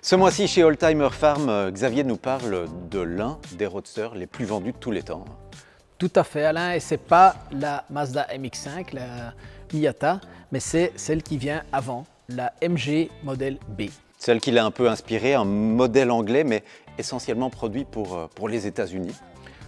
Ce mois-ci, chez Oldtimer Farm, Xavier nous parle de l'un des roadsters les plus vendus de tous les temps. Tout à fait, Alain, et c'est pas la Mazda MX-5, la Miata, mais c'est celle qui vient avant, la MG modèle B. Celle qui l'a un peu inspiré, un modèle anglais, mais essentiellement produit pour les États-Unis.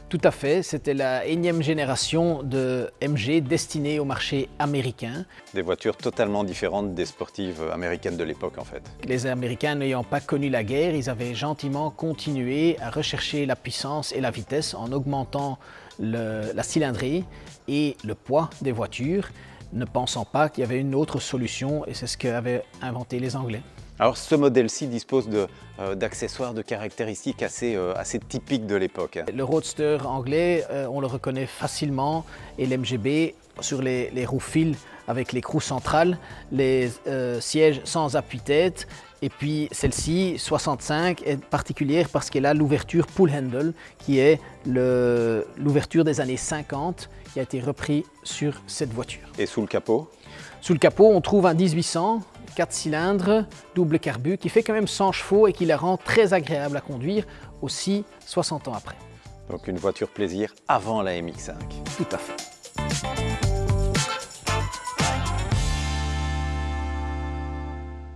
Tout à fait, c'était la énième génération de MG destinée au marché américain. Des voitures totalement différentes des sportives américaines de l'époque en fait. Les Américains n'ayant pas connu la guerre, ils avaient gentiment continué à rechercher la puissance et la vitesse en augmentant la cylindrée et le poids des voitures, ne pensant pas qu'il y avait une autre solution, et c'est ce qu'avaient inventé les Anglais. Alors ce modèle-ci dispose d'accessoires, de caractéristiques assez typiques de l'époque. Le roadster anglais, on le reconnaît facilement, et l'MGB sur les roues fil avec l'écrou central, les sièges sans appui-tête, et puis celle-ci, 65, est particulière parce qu'elle a l'ouverture pull handle, qui est l'ouverture des années 50, qui a été repris sur cette voiture. Et sous le capot? Sous le capot, on trouve un 1800, 4 cylindres, double carbu, qui fait quand même 100 chevaux et qui la rend très agréable à conduire, aussi 60 ans après. Donc une voiture plaisir avant la MX-5. Tout à fait.